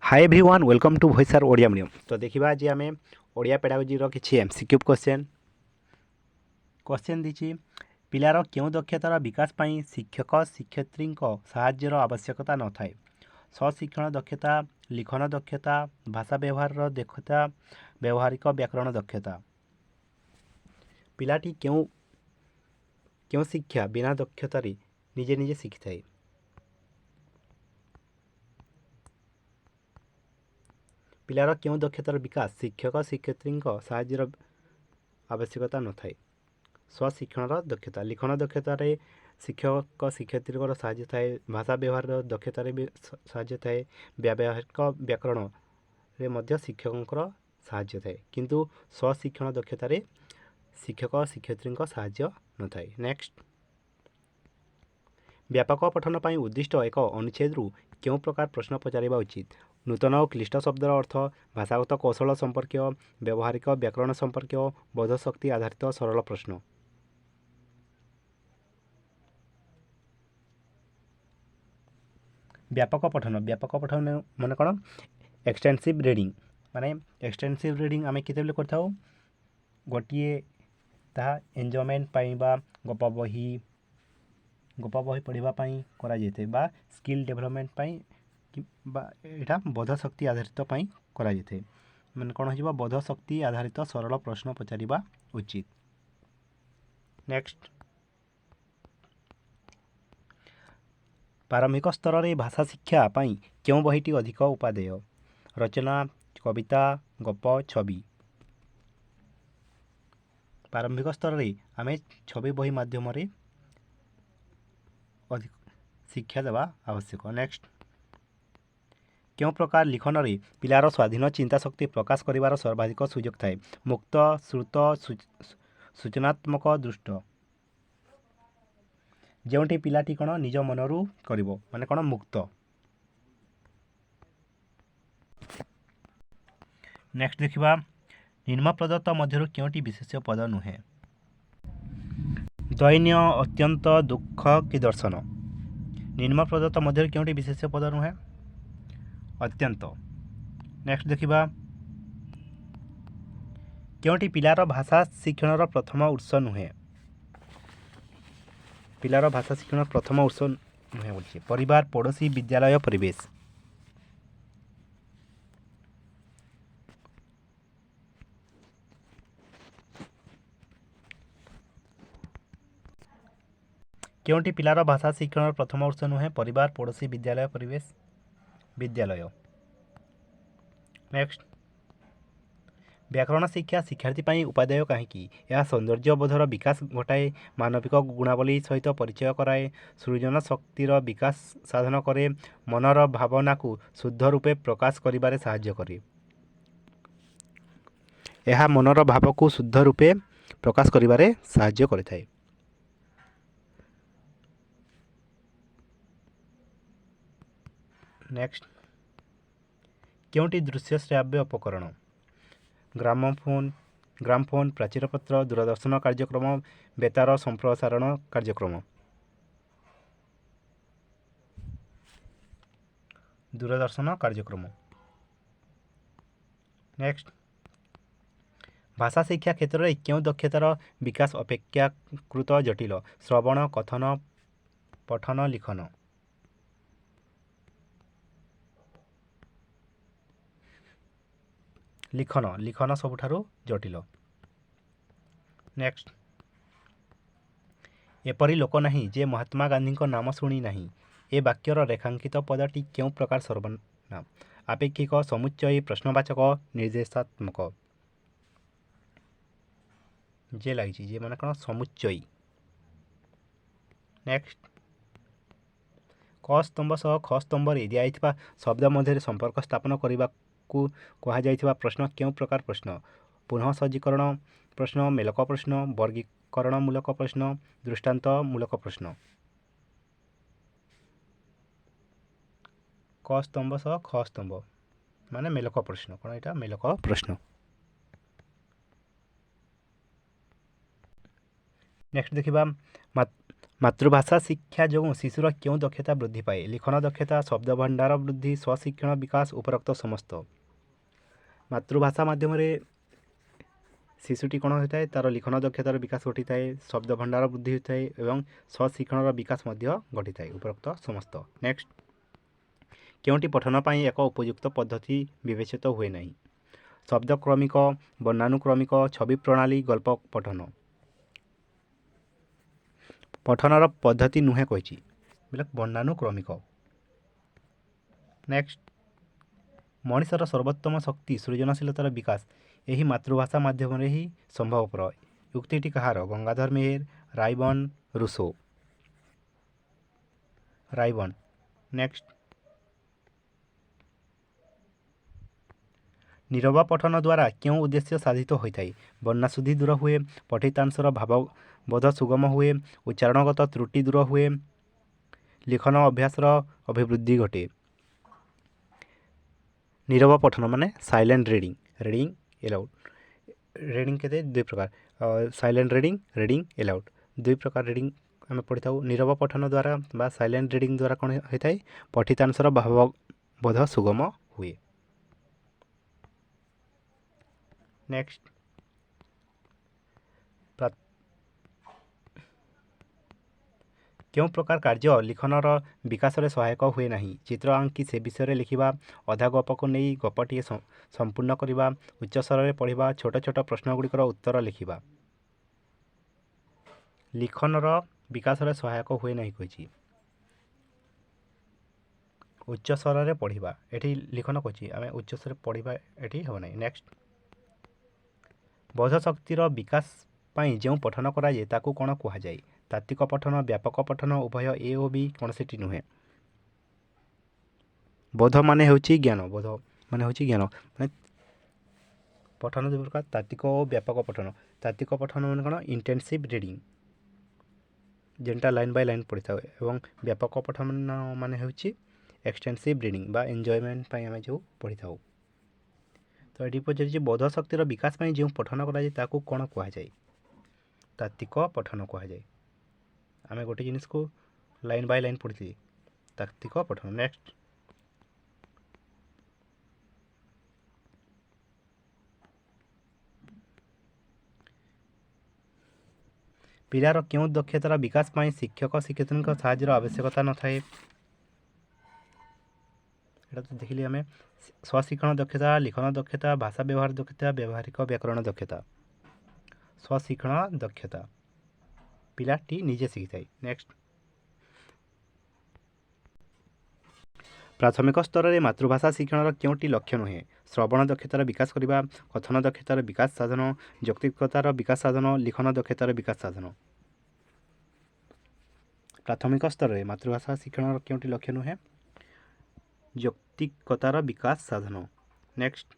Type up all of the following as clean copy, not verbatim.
Hi everyone welcome to voice Odia medium. तो देखिबा जे आमे ओडिया पेडागोजी रो किछि एमसीक्यू क्वेश्चन दिछि पिलार केउ दक्षतार विकास पई शिक्षक शिक्षयित्री को सहाय्यर आवश्यकता न थाए। स्वशिक्षण दक्षता, लिखन दक्षता, भाषा व्यवहार रो दक्षता, व्यवहारिक व्याकरण दक्षता। पिलाटी केउ केउ शिक्षा बिना दक्षतारे निजे निजे शिखि थाए। पिलार केउ दक्षतार विकास शिक्षक शिक्षयित्री साहाय्यर आवश्यकता न थाए। स्वशिक्षण दक्षता, लिखन दक्षतार शिक्षक शिक्षयित्री साहाय्य थाए। भाषा व्यवहार दक्षतार भी साहाय्य थाए। व्यावहारिक व्याकरण रे मध्य शिक्षक साहाय्य थाए, किंतु स्वशिक्षण दक्षतार शिक्षक शिक्षयित्री साहाय्य न थाए। नेक्स्ट, व्यापक पठन पर उद्दिष्ट एक अनुच्छेद क्यों प्रकार प्रश्न पचारिबा उचित। नूतन और क्लिष्ट शब्दर अर्थ, भाषागत कौशल संपर्क, व्यावहारिक व्याकरण संपर्क, बोधशक्ति आधारित सरल प्रश्न। व्यापक पठन माने कौन? एक्सटेंसिव रीडिंग माने एक्सटेंसिव रीडिंग आम केतबेले करथाउ गोटे ताहा एन्जॉयमेंट पाई बा गप बही पढ़ा करा जाए बा स्किल डेवलपमेंट पाई बा एटा बोधशक्ति आधारित पाई करा जाए। माने कौन हो बोधशक्ति आधारित सरल प्रश्न पचारिबा उचित। नेक्स्ट, प्रारंभिक स्तर में भाषा शिक्षा पाई क्यों बहीटी अधिक उपादेय? रचना, कविता, गप, छवि। प्रारंभिक स्तर में आम छवि बही माध्यम अधिक शिक्षा देवा आवश्यक। नेक्स्ट, क्यों प्रकार लिखन रे पिलार स्वाधीन चिंता शक्ति प्रकाश करिवार सर्वाधिक सुयोग थाए? मुक्त, श्रुत, सूचनात्मक, दृष्ट। जोटी पिलाटी कौन निज मनरू करिवो माने कौन मुक्त। नेक्स्ट देखिबा निम्न प्रदत्त मध्यरु क्योंटी विशेष पद नुहे? दैन्य, अत्यंत, दुख कि दर्शन। निम्न प्रदत्त मध्यरु क्योंटी विशेष पद नुहे? अत्यंत। नेक्स्ट देखिबा क्योंटी पिलार भाषा शिक्षण प्रथम उत्स नुहे? पिलार भाषा शिक्षण प्रथम उत्स नुहे बोलछि परिवार, पड़ोशी, विद्यालय, परिवेश। क्योंटी पिलार भाषा शिक्षण प्रथम उत्स नुहे? परिवार, पड़ोशी, विद्यालय, परिवेश, विद्यालय। नेक्स्ट, व्याकरण शिक्षा शिक्षार्थी पाई उपादेय कहीं? यह सौंदर्य बोधर विकास घटाए, मानविक गुणावली सहित परिचय कराए, सृजन शक्तिर विकास साधन करे, मनर भावना को शुद्ध रूपे प्रकाश करिबारे साहाय्य करे। यह मनर भाव को शुद्ध रूपे प्रकाश करिबारे साहाय्य करिथाए। नेक्स्ट, क्योंटी दृश्य श्राव्य उपकरण? ग्रामफोन, प्राचीरपत्र, दूरदर्शन कार्यक्रम, बेतार संप्रसारण कार्यक्रम। दूरदर्शन कार्यक्रम। नेक्स्ट, भाषा शिक्षा क्षेत्र में क्यों दक्षतार विकास अपेक्षाकृत जटिल? श्रवण, कथन, पठन, लिखन। लिखन सबुठारु जटिल। नेक्स्ट, एपरी लोक नहीं जे महात्मा गांधी को नाम शुणी नहीं। ए वाक्यर रेखांकित पदटी क्यों प्रकार सर्वनाम? आपेक्षिक, समुच्चयी, प्रश्नवाचक, निर्देशात्मक। जे लगी जे माने कौन? समुच्चयी। नेक्स्ट, क स्तंभ सह ख स्तंभ दिया शब्द मध्य संपर्क स्थापन करने को कहुआ प्रश्न क्यों प्रकार प्रश्न? पुनः सज्जीकरण प्रश्न, मेलक प्रश्न, वर्गीकरणमूलक प्रश्न, दृष्टांतमूलक प्रश्न। क स्तंभ सह ख स्तंभ माने मेलक प्रश्न। कौन यहाँ? मेलक प्रश्न। नेक्स्ट देखिबा ମାତୃଭାଷା ଶିକ୍ଷା ଯୋଗୁଁ ଶିଶୁର କେଉଁ ଦକ୍ଷତା ବୃଦ୍ଧି ପାଏ? ଲିଖନ ଦକ୍ଷତା, ଶବ୍ଦ ଭଣ୍ଡାର ବୃଦ୍ଧି, ସ୍ୱଶିକ୍ଷଣ ବିକାଶ, ଉପରୋକ୍ତ ସମସ୍ତ। ମାତୃଭାଷା ମାଧ୍ୟମରେ ଶିଶୁଟି କ'ଣ ହୋଇଥାଏ? ତା'ର ଲିଖନ ଦକ୍ଷତାର ବିକାଶ ଘଟିଥାଏ, ଶବ୍ଦ ଭଣ୍ଡାର ବୃଦ୍ଧି ହୋଇଥାଏ ଏବଂ ସ୍ୱଶିକ୍ଷଣର ବିକାଶ ମଧ୍ୟ ଘଟିଥାଏ। ଉପରୋକ୍ତ ସମସ୍ତ। ନେକ୍ସଟ, କେଉଁଟି ପଠନ ପାଇଁ ଏକ ଉପଯୁକ୍ତ ପଦ୍ଧତି ବିବେଚିତ ହୁଏ ନାହିଁ? ଶବ୍ଦ କ୍ରମିକ, ବର୍ଣ୍ଣାନୁକ୍ରମିକ, ଛବି ପ୍ରଣାଳୀ, ଗଳ୍ପ ପଠନ। ପଠନର ପଦ୍ଧତି ନୁହେଁ କହିଛି, ବୋଲେ ବର୍ଣ୍ଣାନୁକ୍ରମିକ। ନେକ୍ସଟ, ମଣିଷର ସର୍ବୋତ୍ତମ ଶକ୍ତି ସୃଜନଶୀଳତାର ବିକାଶ ଏହି ମାତୃଭାଷା ମାଧ୍ୟମରେ ହିଁ ସମ୍ଭବପର। ଉକ୍ତିଟି କାହାର? ଗଙ୍ଗାଧର ମେହେର, ରାଇବନ୍, ରୁସୋ। ରାଇବନ୍। ନେକ୍ସଟ, ନିରବ ପଠନ ଦ୍ୱାରା କେଉଁ ଉଦ୍ଦେଶ୍ୟ ସାଧିତ ହୋଇଥାଏ? ବର୍ଣ୍ଣାଶୁଦ୍ଧି ଦୂର ହୁଏ, ପଠିତାଂଶର ଭାବବୋଧ ସୁଗମ ହୁଏ, ଉଚ୍ଚାରଣଗତ ତ୍ରୁଟି ଦୂର ହୁଏ, ଲିଖନ ଅଭ୍ୟାସର ଅଭିବୃଦ୍ଧି ଘଟେ। ନିରବ ପଠନ ମାନେ ସାଇଲେଣ୍ଟ ରିଡ଼ିଂ, ରିଡ଼ିଂ ଏଲାଉଡ଼। ରିଡ଼ିଂ କେତେ? ଦୁଇ ପ୍ରକାର, ସାଇଲେଣ୍ଟ ରିଡ଼ିଂ, ରିଡ଼ିଂ ଏଲାଉଡ଼। ଦୁଇ ପ୍ରକାର ରିଡ଼ିଂ ଆମେ ପଢ଼ିଥାଉ। ନିରବ ପଠନ ଦ୍ୱାରା ବା ସାଇଲେଣ୍ଟ ରିଡ଼ିଂ ଦ୍ୱାରା କ'ଣ ହୋଇଥାଏ? ପଠିତାଂଶର ଭାବବୋଧ ସୁଗମ ହୁଏ। ନେକ୍ସଟ, କେଉଁ ପ୍ରକାର କାର୍ଯ୍ୟ ଲିଖନର ବିକାଶରେ ସହାୟକ ହୁଏ ନାହିଁ? ଚିତ୍ର ଆଙ୍କି ସେ ବିଷୟରେ ଲେଖିବା, ଅଧା ଗପକୁ ନେଇ ଗପଟିଏ ସମ୍ପୂର୍ଣ୍ଣ କରିବା, ଉଚ୍ଚ ସ୍ୱରରେ ପଢ଼ିବା, ଛୋଟ ଛୋଟ ପ୍ରଶ୍ନଗୁଡ଼ିକର ଉତ୍ତର ଲେଖିବା। ଲିଖନର ବିକାଶରେ ସହାୟକ ହୁଏ ନାହିଁ କହିଛି। ଉଚ୍ଚ ସ୍ୱରରେ ପଢ଼ିବା, ଏଠି ଲିଖନ କହିଛି, ଆମେ ଉଚ୍ଚ ସ୍ୱରରେ ପଢ଼ିବା ଏଠି ହେବ ନାହିଁ। ନେକ୍ସଟ, ବୋଧ ଶକ୍ତିର ବିକାଶ ପାଇଁ ଯେଉଁ ପଠନ କରାଯାଏ ତାକୁ କ'ଣ କୁହାଯାଏ? ତାତ୍ତ୍ୱିକ ପଠନ, ବ୍ୟାପକ ପଠନ, ଉଭୟ ଏ ଓ ବି, କୌଣସିଟି ନୁହେଁ। ବୋଧ ମାନେ ହେଉଛି ଜ୍ଞାନ, ବୋଧ ମାନେ ହେଉଛି ଜ୍ଞାନ, ମାନେ ପଠନ ଦୁଇ ପ୍ରକାର, ତାତ୍ତ୍ୱିକ ଓ ବ୍ୟାପକ ପଠନ। ତାତ୍ତ୍ୱିକ ପଠନ ମାନେ କ'ଣ? ଇଣ୍ଟେନ୍ସିଭ୍ ରିଡ଼ିଂ, ଯେନ୍ଟା ଲାଇନ୍ ବାଇ ଲାଇନ୍ ପଢ଼ିଥାଉ, ଏବଂ ବ୍ୟାପକ ପଠନ ମାନେ ହେଉଛି ଏକ୍ସଟେନ୍ସିଭ୍ ରିଡ଼ିଂ ବା ଏନ୍ଜୟମେଣ୍ଟ ପାଇଁ ଆମେ ଯେଉଁ ପଢ଼ିଥାଉ। ତ ଏଠି ପଚାରିଛି ବୋଧ ଶକ୍ତିର ବିକାଶ ପାଇଁ ଯେଉଁ ପଠନ କରାଯାଏ ତାକୁ କ'ଣ କୁହାଯାଏ? ତାତ୍ତ୍ୱିକ ପଠନ କୁହାଯାଏ। ଆମେ ଗୋଟେ ଜିନିଷକୁ ଲାଇନ୍ ବାଇ ଲାଇନ୍ ପଢ଼ିଥିଲେ, ତାତ୍ତ୍ୱିକ ପଠନ। ନେକ୍ସଟ, ପିଲାର କେଉଁ ଦକ୍ଷତାର ବିକାଶ ପାଇଁ ଶିକ୍ଷକ ଶିକ୍ଷୟିତ୍ରୀଙ୍କ ସାହାଯ୍ୟର ଆବଶ୍ୟକତା ନଥାଏ? এটা তো ଦେଖିଲି ଆମେ ସ୍ୱଶିକ୍ଷଣ ଦକ୍ଷତା, ଲିଖନ ଦକ୍ଷତା, ଭାଷା ବ୍ୟବହାର ଦକ୍ଷତା, ବ୍ୟବହାରିକ ବ୍ୟାକରଣ ଦକ୍ଷତା। ସ୍ୱଶିକ୍ଷଣ ଦକ୍ଷତା, ପିଲାଟି ନିଜେ ଶିଖିଥାଏ। ନେକ୍ସଟ, ପ୍ରାଥମିକ ସ୍ତରରେ ମାତୃଭାଷା ଶିକ୍ଷଣର କେଉଁଟି ଲକ୍ଷ୍ୟ ନୁହେଁ? ଶ୍ରବଣ ଦକ୍ଷତାର ବିକାଶ କରିବା, କଥନ ଦକ୍ଷତାର ବିକାଶ ସାଧନ, ଯୌକ୍ତିକତାର ବିକାଶ ସାଧନ, ଲିଖନ ଦକ୍ଷତାର ବିକାଶ ସାଧନ। ପ୍ରାଥମିକ ସ୍ତରରେ ମାତୃଭାଷା ଶିକ୍ଷଣର କେଉଁଟି ଲକ୍ଷ୍ୟ ନୁହେଁ? ଯୌକ୍ତିକତାର ବିକାଶ ସାଧନ। ନେକ୍ସଟ,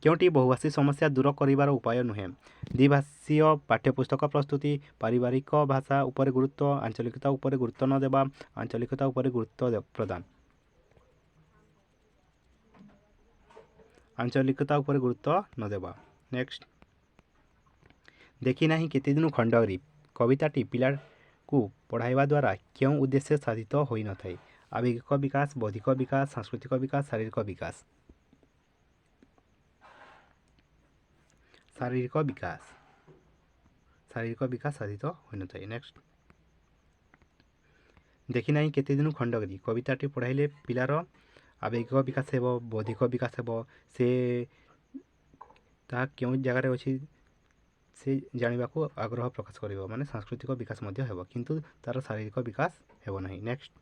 କେଉଁଟି ବହୁଭାଷୀ ସମସ୍ୟା ଦୂର କରିବାର ଉପାୟ ନୁହେଁ? ଦ୍ୱିଭାଷୀୟ ପାଠ୍ୟପୁସ୍ତକ ପ୍ରସ୍ତୁତି, ପାରିବାରିକ ଭାଷା ଉପରେ ଗୁରୁତ୍ୱ, ଆଞ୍ଚଳିକତା ଉପରେ ଗୁରୁତ୍ୱ ନ ଦେବା, ଆଞ୍ଚଳିକତା ଉପରେ ଗୁରୁତ୍ୱ ପ୍ରଦାନ। ଆଞ୍ଚଳିକତା ଉପରେ ଗୁରୁତ୍ୱ ନ ଦେବା। ନେକ୍ସଟ, ଦେଖି ନାହିଁ କେତେ ଦିନ ଖଣ୍ଡଗିରି କବିତାଟି ପିଲାକୁ ପଢ଼ାଇବା ଦ୍ୱାରା କେଉଁ ଉଦ୍ଦେଶ୍ୟ ସାଧିତ ହୋଇନଥାଏ? ଆବେଗିକ ବିକାଶ, ବୌଦ୍ଧିକ ବିକାଶ, ସାଂସ୍କୃତିକ ବିକାଶ, ଶାରୀରିକ ବିକାଶ। ଶାରୀରିକ ବିକାଶ, ଶାରୀରିକ ବିକାଶ ସାଧିତ ହୋଇନଥାଏ। ନେକ୍ସଟ, ଦେଖି ନାହିଁ କେତେ ଦିନ ଖଣ୍ଡଗିରି କବିତାଟି ପଢ଼ାଇଲେ ପିଲାର ଆବେଗିକ ବିକାଶ ହେବ, ବୌଦ୍ଧିକ ବିକାଶ ହେବ, ସେ ତାହା କେଉଁ ଜାଗାରେ ଅଛି ସେ ଜାଣିବାକୁ ଆଗ୍ରହ ପ୍ରକାଶ କରିବ, ମାନେ ସାଂସ୍କୃତିକ ବିକାଶ ମଧ୍ୟ ହେବ, କିନ୍ତୁ ତା'ର ଶାରୀରିକ ବିକାଶ ହେବ ନାହିଁ। ନେକ୍ସଟ,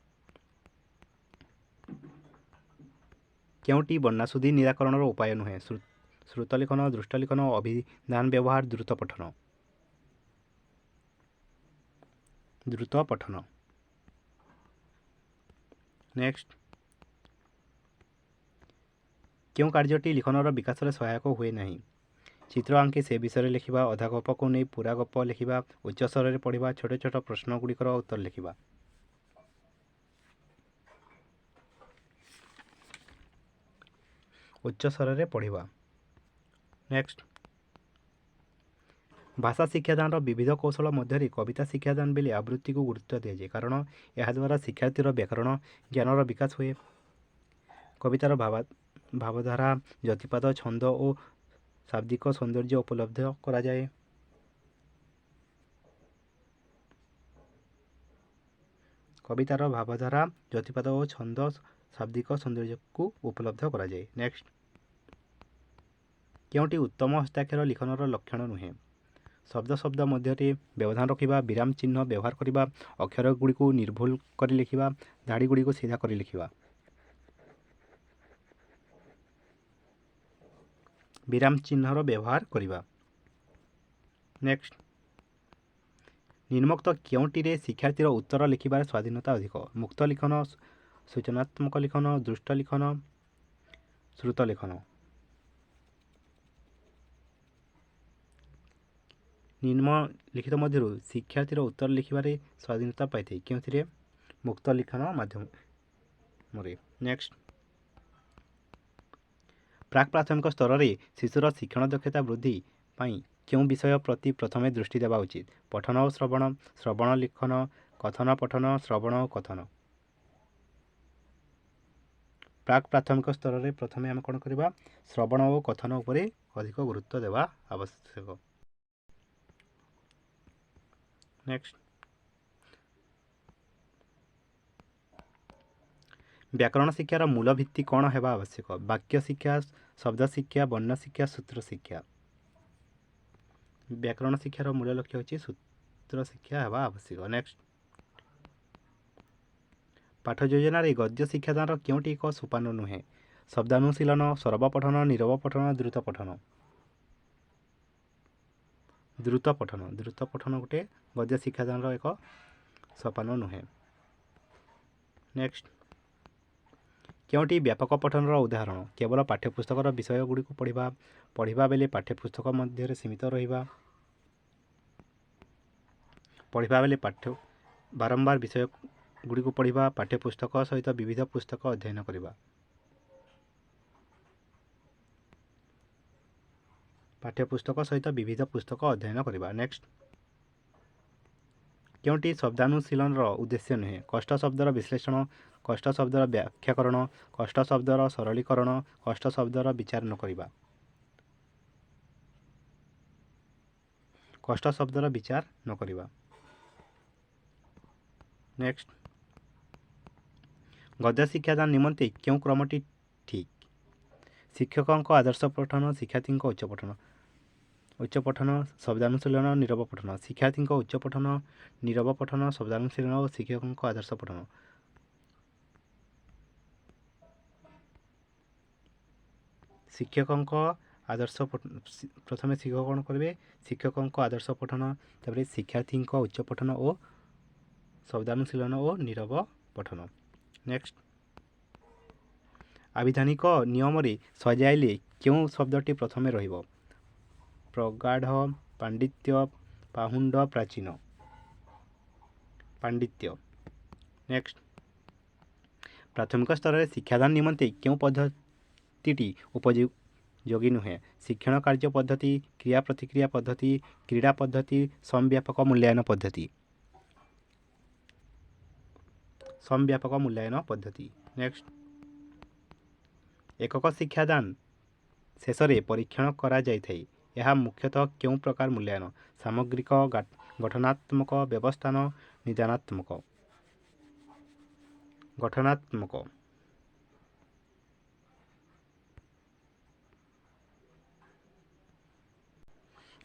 କେଉଁଟି ବର୍ଣ୍ଣାଶୁଦ୍ଧି ନିରାକରଣର ଉପାୟ ନୁହେଁ? ଶ୍ରୁତଲିଖନ, ଦୃଷ୍ଟଲିଖନ, ଅଭିଧାନ ବ୍ୟବହାର, ଦ୍ରୁତ ପଠନ। ଦ୍ରୁତ ପଠନ। ନେକ୍ସଟ, କେଉଁ କାର୍ଯ୍ୟଟି ଲିଖନର ବିକାଶରେ ସହାୟକ ହୁଏ ନାହିଁ? ଚିତ୍ର ଆଙ୍କି ସେ ବିଷୟରେ ଲେଖିବା, ଅଧା ଗପକୁ ନେଇ ପୁରା ଗପ ଲେଖିବା, ଉଚ୍ଚ ସ୍ୱରରେ ପଢ଼ିବା, ଛୋଟ ଛୋଟ ପ୍ରଶ୍ନଗୁଡ଼ିକର ଉତ୍ତର ଲେଖିବା। ଉଚ୍ଚ ସ୍ୱରରେ ପଢ଼ିବା। ନେକ୍ସଟ, भाषा शिक्षादान विविध कौशल मध्य कविता शिक्षादान बेले आवृत्ति को गुरुत्व दि जाए कारण याद्वारा शिक्षार्थीर व्याकरण ज्ञानर विकास हुए। कवितार भावधारा जतिपात छंद और शाब्दिक सौंदर्य उपलब्ध करा जाए। कवितार भावधारा जतिपात और छंद शाब्दिक सौंदर्य को उपलब्ध करा जाए। नेक्स्ट, केउटी उत्तम हस्ताक्षर लिखनर लक्षण नुहे। शब्द शब्द मध्य व्यवधान रखा, विराम चिन्ह व्यवहार करने, अक्षर गुड़ी को निर्भुल कर लिखा, धाड़ी गुड़ी को सीधा कर लिखा, विराम चिन्हर व्यवहार करवा। नेक्स्ट, निम्नोक्त केउटी शिक्षार्थीर उत्तर लिखार स्वाधीनता अधिक। मुक्त लिखन, सूचनात्मक लिखन, दृष्ट लिखन, श्रुत लिखन। निम्नलिखित मध्य शिक्षार्थीर उत्तर लिखार स्वाधीनता पाई क्यों मुक्त लिखन माध्यम। नेक्स्ट, प्राक प्राथमिक स्तर में शिशुर शिक्षण दक्षता वृद्धि पाई क्यों विषय प्रति प्रथमे दृष्टि देवा उचित। पठन और श्रवण, श्रवण लिखन, कथन पठन, श्रवण और कथन। प्राक प्राथमिक स्तर में प्रथमे आम कौन करवा, श्रवण और कथन उपरे अधिक गुरुत्व देवा आवश्यक। नेक्स्ट, व्याकरण शिक्षार मूल भित्ति कौन होगा आवश्यक। वाक्य शिक्षा, शब्द शिक्षा, वर्ण शिक्षा, सूत्र शिक्षा। व्याकरण शिक्षार मूल लक्ष्य होची सूत्र शिक्षा होगा आवश्यक। नेक्स्ट, पाठ योजना गद्य शिक्षादान क्योंटी एक सोपान नुहे। शब्दानुशीलन, सरब पठन, नीरव पठन, द्रुत पठन। द्रुत पठन, द्रुत पठन गोटे गद्य शिक्षादान एक सोपान नुहे। नेक्स्ट, क्योंटी व्यापक पठनर उदाहरण। केवल पाठ्यपुस्तकर विषय गुड़ी को पढ़ा बेले पाठ्यपुस्तक मध्य सीमित रहा, पढ़ा बेले बारंबार विषय गुड़ी को पढ़ा, पाठ्यपुस्तक सहित विविध पुस्तक अध्ययन करवा। पाठ्यपुस्तक सहित विविध पुस्तक अध्ययन करवा। नेक्स्ट, क्योंटी शब्दानुशीलन उद्देश्य नुहे। कष्ट शब्दर विश्लेषण, कष्ट शब्दर व्याख्याकरण, कष्ट शब्दर सरलीकरण, कष्ट शब्दर विचार न करवा। कष्ट शब्दर विचार न करवा। नेक्स्ट, गद्य शिक्षादान निमंते क्यों क्रमटी ठीक। शिक्षकों आदर्श पठन, शिक्षार्थी उच्च पठन। उच्च पठन, शब्दानुशीलन, नीरव पठन। शिक्षार्थी उच्च पठन, नीरव पठन, शब्दानुशीलन और शिक्षकों आदर्श पठन। शिक्षकों आदर्श प्रथम शिक्षक कौन करेंगे, शिक्षकों आदर्श पठन, तापर शिक्षार्थी उच्च पठन और शब्दानुशीलन और नीरव पठन। नेक्स्ट, आविधानिक नियम सजाइले क्यों शब्दटी प्रथमे रहिबो। प्रगाढ़, पांडित्य, पाहुंड, प्राचीन। पांडित्य। नेक्स्ट, प्राथमिक स्तर में शिक्षादान निमंते क्यों पद्धति उपयोगी नुहे। शिक्षण कार्य पद्धति, क्रिया प्रतिक्रिया पद्धति, क्रीड़ा पद्धति, समव्यापक मूल्यांकन पद्धति। समव्यापक मूल्यांकन पद्धति। नेक्स्ट, एकक शिक्षादान शेष में परीक्षण करा जाइथाई। यह मुख्यतः क्यों प्रकार मूल्यांकन। सामग्रिक, गठनात्मक, व्यवस्थान, निदानात्मक। गठनात्मक।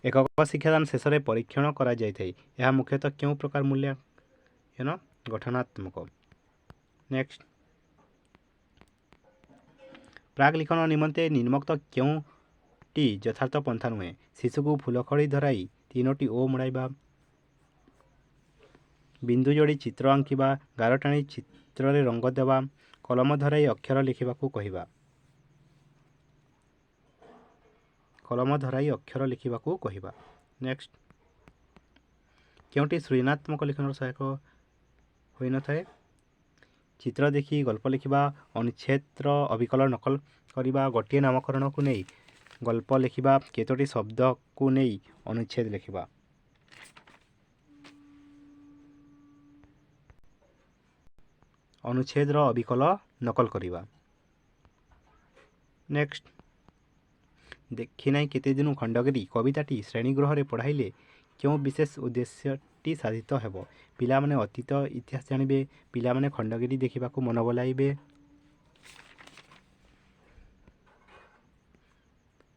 एकक शिक्षादान शेष में परीक्षण करा जाइथाई। यह मुख्यतः क्यों प्रकार मूल्यांकन। गठनात्मक। नेक्स्ट, प्राग लिखन निमंते निम्नोक्त क्योंटी यथार्थ पंथा नुहे। शिशु को फूलखड़ी धराई 3टी ओ मुड़ाइबा, बिंदु जोड़ी चित्र आंकिबा, गार टाणी चित्र रे रंग देवा, कलम धराई अक्षर लिखा कहवा। कलम धराई अक्षर लिखा कहवा। नेक्स्ट, क्योंटी सृजनात्मक लिखन सहायक होई न थाए। चित्र देखी गल्प लिखा, अनुच्छेद अविकल नकल करवा, गोटे नामकरण को नहीं ଗଳ୍ପ ଲେଖିବା। କେତୋଟି ଶବ୍ଦକୁ ନେଇ ଅନୁଚ୍ଛେଦ ଲେଖିବା। ଅନୁଚ୍ଛେଦର ଅବିକଳ ନକଲ କରିବା। ନେକ୍ସଟ, ଦେଖିନାହିଁ କେତେ ଦିନୁ ଖଣ୍ଡଗିରି କବିତାଟି ଶ୍ରେଣୀଗୃହରେ ପଢ଼ାଇଲେ କେଉଁ ବିଶେଷ ଉଦ୍ଦେଶ୍ୟଟି ସାଧିତ ହେବ? ପିଲାମାନେ ଅତୀତ ଇତିହାସ ଜାଣିବେ। ପିଲାମାନେ ଖଣ୍ଡଗିରି ଦେଖିବାକୁ ମନ ବଳାଇବେ।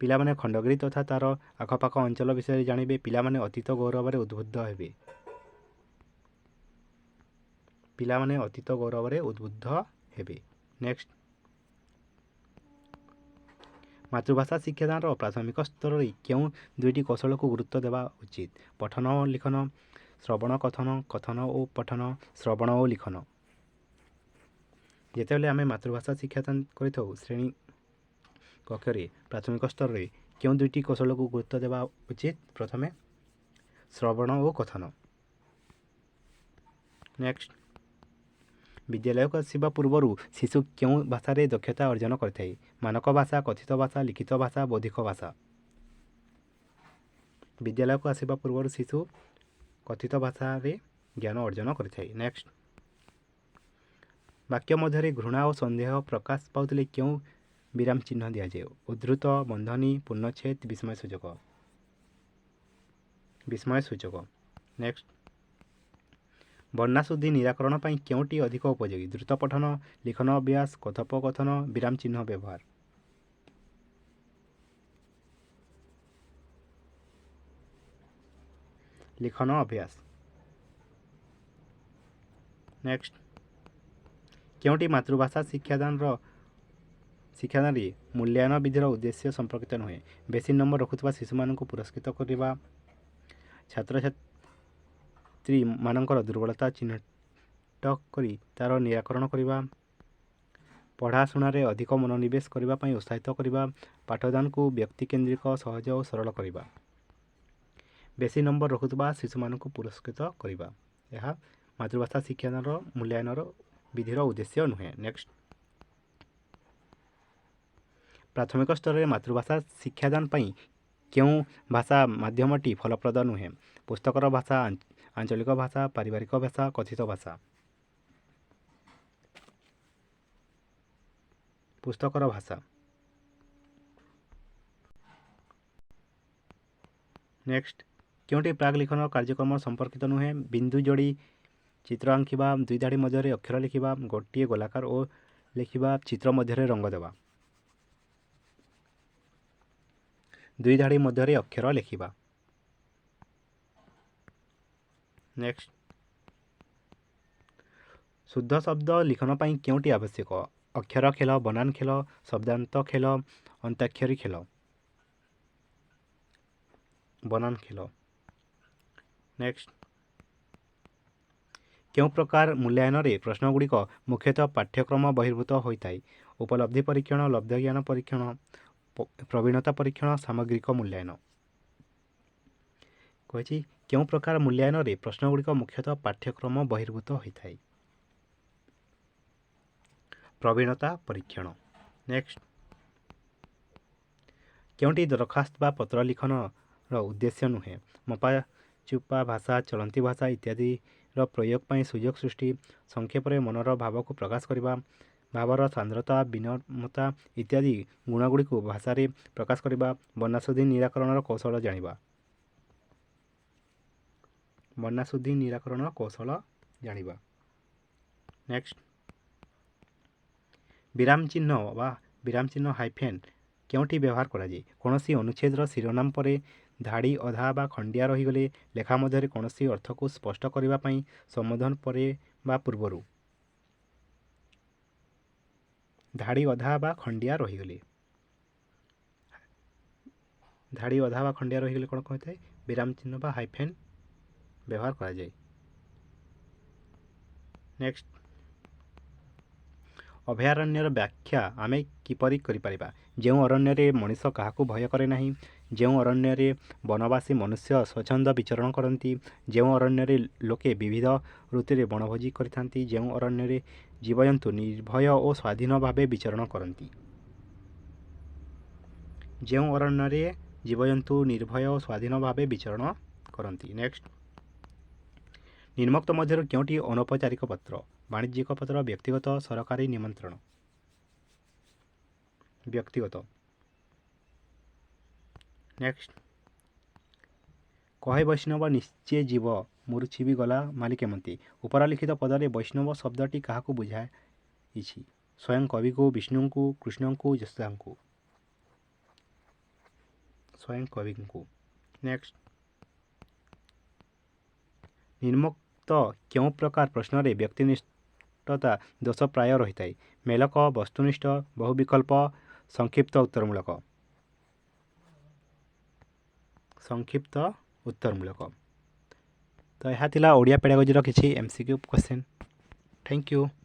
ପିଲାମାନେ ଖଣ୍ଡଗିରି ତଥା ତା'ର ଆଖପାଖ ଅଞ୍ଚଳ ବିଷୟରେ ଜାଣିବେ। ପିଲାମାନେ ଅତୀତ ଗୌରବରେ ଉଦ୍ବୁଦ୍ଧ ହେବେ। ପିଲାମାନେ ଅତୀତ ଗୌରବରେ ଉଦ୍ବୁଦ୍ଧ ହେବେ। ନେକ୍ସଟ, ମାତୃଭାଷା ଶିକ୍ଷାଦାନର ପ୍ରାଥମିକ ସ୍ତରରେ କେଉଁ ଦୁଇଟି କୌଶଳକୁ ଗୁରୁତ୍ୱ ଦେବା ଉଚିତ? ପଠନ ଓ ଲିଖନ, ଶ୍ରବଣ କଥନ, କଥନ ଓ ପଠନ, ଶ୍ରବଣ ଓ ଲିଖନ। ଯେତେବେଳେ ଆମେ ମାତୃଭାଷା ଶିକ୍ଷାଦାନ କରିଥାଉ ଶ୍ରେଣୀ କକ୍ଷରେ ପ୍ରାଥମିକ ସ୍ତରରେ କେଉଁ ଦୁଇଟି କୌଶଳକୁ ଗୁରୁତ୍ୱ ଦେବା ଉଚିତ? ପ୍ରଥମେ ଶ୍ରବଣ ଓ କଥନ। ନେକ୍ସଟ, ବିଦ୍ୟାଳୟକୁ ଆସିବା ପୂର୍ବରୁ ଶିଶୁ କେଉଁ ଭାଷାରେ ଦକ୍ଷତା ଅର୍ଜନ କରିଥାଏ? ମାନକ ଭାଷା, କଥିତ ଭାଷା, ଲିଖିତ ଭାଷା, ବୌଦ୍ଧିକ ଭାଷା। ବିଦ୍ୟାଳୟକୁ ଆସିବା ପୂର୍ବରୁ ଶିଶୁ କଥିତ ଭାଷାରେ ଜ୍ଞାନ ଅର୍ଜନ କରିଥାଏ। ନେକ୍ସଟ, ବାକ୍ୟ ମଧ୍ୟରେ ଘୃଣା ଓ ସନ୍ଦେହ ପ୍ରକାଶ ପାଉଥିଲେ କେଉଁ ବିରାମ ଚିହ୍ନ ଦିଆଯାଏ? ଉଦ୍ଧୃତ, ବନ୍ଧନୀ, ପୂର୍ଣ୍ଣଚ୍ଛେଦ, ବିସ୍ମୟ ସୂଚକ। ବିସ୍ମୟ ସୂଚକ। ନେକ୍ସଟ, ବର୍ଣ୍ଣାଶୁଦ୍ଧି ନିରାକରଣ ପାଇଁ କେଉଁଟି ଅଧିକ ଉପଯୋଗୀ? ଦ୍ରୁତ ପଠନ, ଲିଖନ ଅଭ୍ୟାସ, କଥୋପକଥନ, ବିରାମ ଚିହ୍ନ ବ୍ୟବହାର। ଲିଖନ ଅଭ୍ୟାସ। ନେକ୍ସଟ, କେଉଁଟି ମାତୃଭାଷା ଶିକ୍ଷାଦାନରେ ମୂଲ୍ୟାୟନ ବିଧିର ଉଦ୍ଦେଶ୍ୟ ସମ୍ପର୍କିତ ନୁହେଁ? ବେଶୀ ନମ୍ବର ରଖୁଥିବା ଶିଶୁମାନଙ୍କୁ ପୁରସ୍କୃତ କରିବା, ଛାତ୍ରଛାତ୍ରୀମାନଙ୍କର ଦୁର୍ବଳତା ଚିହ୍ନଟ କରି ତା'ର ନିରାକରଣ କରିବା, ପଢ଼ାଶୁଣାରେ ଅଧିକ ମନୋନିବେଶ କରିବା ପାଇଁ ଉତ୍ସାହିତ କରିବା, ପାଠଦାନକୁ ବ୍ୟକ୍ତିକେନ୍ଦ୍ରିକ, ସହଜ ଓ ସରଳ କରିବା। ବେଶୀ ନମ୍ବର ରଖୁଥିବା ଶିଶୁମାନଙ୍କୁ ପୁରସ୍କୃତ କରିବା। ଏହା ମାତୃଭାଷା ଶିକ୍ଷାଦାନର ମୂଲ୍ୟାୟନର ବିଧିର ଉଦ୍ଦେଶ୍ୟ ନୁହେଁ। ନେକ୍ସଟ, ପ୍ରାଥମିକ ସ୍ତରରେ ମାତୃଭାଷା ଶିକ୍ଷାଦାନ ପାଇଁ କେଉଁ ଭାଷା ମାଧ୍ୟମଟି ଫଳପ୍ରଦ ନୁହେଁ? ପୁସ୍ତକର ଭାଷା, ଆଞ୍ଚଳିକ ଭାଷା, ପାରିବାରିକ ଭାଷା, କଥିତ ଭାଷା। ପୁସ୍ତକର ଭାଷା। ନେକ୍ସଟ, କେଉଁଟି ପ୍ରାକ୍ ଲିଖନ କାର୍ଯ୍ୟକ୍ରମ ସମ୍ପର୍କିତ ନୁହେଁ? ବିନ୍ଦୁ ଯୋଡ଼ି, ଚିତ୍ର ଆଙ୍କିବା, ଦୁଇ ଧାଡ଼ି ମଧ୍ୟରେ ଅକ୍ଷର ଲେଖିବା, ଗୋଟିଏ ଗୋଲାକାର ଓ ଲେଖିବା, ଚିତ୍ର ମଧ୍ୟରେ ରଙ୍ଗ ଦେବା। ଦୁଇ ଧାଡ଼ି ମଧ୍ୟରେ ଅକ୍ଷର ଲେଖିବା। ନେକ୍ସଟ, ଶୁଦ୍ଧ ଶବ୍ଦ ଲିଖନ ପାଇଁ କେଉଁଟି ଆବଶ୍ୟକ? ଅକ୍ଷର ଖେଳ, ବନାନ ଖେଳ, ଶବ୍ଦାନ୍ତ ଖେଳ, ଅନ୍ତାକ୍ଷରୀ ଖେଳ। ବନାନ ଖେଳ। ନେକ୍ସଟ, କେଉଁ ପ୍ରକାର ମୂଲ୍ୟାୟନରେ ପ୍ରଶ୍ନଗୁଡ଼ିକ ମୁଖ୍ୟତଃ ପାଠ୍ୟକ୍ରମ ବହିର୍ଭୂତ ହୋଇଥାଏ? ଉପଲବ୍ଧି ପରୀକ୍ଷଣ, ଲବ୍ଧ ଜ୍ଞାନ ପରୀକ୍ଷଣ, ପ୍ରବୀଣତା ପରୀକ୍ଷଣ, ସାମଗ୍ରିକ ମୂଲ୍ୟାୟନ। କହିଛି କେଉଁ ପ୍ରକାର ମୂଲ୍ୟାୟନରେ ପ୍ରଶ୍ନଗୁଡ଼ିକ ମୁଖ୍ୟତଃ ପାଠ୍ୟକ୍ରମ ବହିର୍ଭୂତ ହୋଇଥାଏ? ପ୍ରବୀଣତା ପରୀକ୍ଷଣ। ନେକ୍ସଟ, କେଉଁଟି ଦରଖାସ୍ତ ବା ପତ୍ର ଲିଖନର ଉଦ୍ଦେଶ୍ୟ ନୁହେଁ? ମପାଚୁପା ଭାଷା, ଚଳନ୍ତି ଭାଷା ଇତ୍ୟାଦିର ପ୍ରୟୋଗ ପାଇଁ ସୁଯୋଗ ସୃଷ୍ଟି, ସଂକ୍ଷେପରେ ମନର ଭାବକୁ ପ୍ରକାଶ କରିବା, ଭାବର ସାନ୍ଦ୍ରତା, ବିନମ୍ରତା ଇତ୍ୟାଦି ଗୁଣଗୁଡ଼ିକୁ ଭାଷାରେ ପ୍ରକାଶ କରିବା, ବର୍ଣ୍ଣାଶୁଦ୍ଧି ନିରାକରଣର କୌଶଳ ଜାଣିବା। ବର୍ଣ୍ଣାଶୁଦ୍ଧି ନିରାକରଣର କୌଶଳ ଜାଣିବା। ନେକ୍ସଟ, ବିରାମ ଚିହ୍ନ ବା ବିରାମ ଚିହ୍ନ ହାଇଫେନ୍ କେଉଁଠି ବ୍ୟବହାର କରାଯାଏ? କୌଣସି ଅନୁଚ୍ଛେଦର ଶିରୋନାମ ପରେ ଧାଡ଼ି ଅଧା ବା ଖଣ୍ଡିଆ ରହିଗଲେ, ଲେଖା ମଧ୍ୟରେ କୌଣସି ଅର୍ଥକୁ ସ୍ପଷ୍ଟ କରିବା ପାଇଁ, ସମ୍ବୋଧନ ପରେ ବା ପୂର୍ବରୁ। ଧାଡ଼ି ଅଧା ବା ଖଣ୍ଡିଆ ରହିଗଲେ। ଧାଡ଼ି ଅଧା ବା ଖଣ୍ଡିଆ ରହିଗଲେ କ'ଣ କହିଥାଏ? ବିରାମ ଚିହ୍ନ ବା ହାଇଫେନ୍ ବ୍ୟବହାର କରାଯାଏ। ନେକ୍ସଟ, ଅଭୟାରଣ୍ୟର ବ୍ୟାଖ୍ୟା ଆମେ କିପରି କରିପାରିବା? ଯେଉଁ ଅରଣ୍ୟରେ ମଣିଷ କାହାକୁ ଭୟ କରେ ନାହିଁ, ଯେଉଁ ଅରଣ୍ୟରେ ବନବାସୀ ମନୁଷ୍ୟ ସ୍ୱଚ୍ଛନ୍ଦ ବିଚରଣ କରନ୍ତି, ଯେଉଁ ଅରଣ୍ୟରେ ଲୋକେ ବିବିଧ ଋତୁରେ ବଣଭୋଜି କରିଥାନ୍ତି, ଯେଉଁ ଅରଣ୍ୟରେ ଜୀବଜନ୍ତୁ ନିର୍ଭୟ ଓ ସ୍ୱାଧୀନ ଭାବେ ବିଚରଣ କରନ୍ତି। ଯେଉଁ ଅରଣ୍ୟରେ ଜୀବଜନ୍ତୁ ନିର୍ଭୟ ଓ ସ୍ୱାଧୀନ ଭାବେ ବିଚରଣ କରନ୍ତି। ନେକ୍ସଟ, ନିମ୍ନୋକ୍ତ ମଧ୍ୟରୁ କେଉଁଟି ଅନୌପଚାରିକ ପତ୍ର? ବାଣିଜ୍ୟିକ ପତ୍ର, ବ୍ୟକ୍ତିଗତ, ସରକାରୀ ନିମନ୍ତ୍ରଣ। ବ୍ୟକ୍ତିଗତ। ନେକ୍ସଟ, କହେ ବୈଷ୍ଣବ ନିଶ୍ଚେ ଜୀବ ମୂର୍ଚ୍ଛିବି ଗଲା ମାଲି କେମନ୍ତି। ଉପରଲିଖିତ ପଦରେ ବୈଷ୍ଣବ ଶବ୍ଦଟି କାହାକୁ ବୁଝାଇଛି? ସ୍ୱୟଂ କବିକୁ, ବିଷ୍ଣୁଙ୍କୁ, କୃଷ୍ଣଙ୍କୁ, ଯଶୋଦାଙ୍କୁ। ସ୍ୱୟଂ କବିଙ୍କୁ। ନେକ୍ସଟ, ନିମ୍ନୋକ୍ତ କେଉଁ ପ୍ରକାର ପ୍ରଶ୍ନରେ ବ୍ୟକ୍ତିନିଷ୍ଠତା ଦୋଷ ପ୍ରାୟ ରହିଥାଏ? ମେଲକ, ବସ୍ତୁନିଷ୍ଠ, ବହୁବିକଳ୍ପ, ସଂକ୍ଷିପ୍ତ, ଉତ୍ତରମୂଳକ। ସଂକ୍ଷିପ୍ତ ଉତ୍ତରମୂଳକ। ତ ଏହା ଥିଲା ଓଡ଼ିଆ ପେଡାଗୋଜିର କିଛି MCQ କ୍ୱେଶ୍ଚନ୍। Thank you.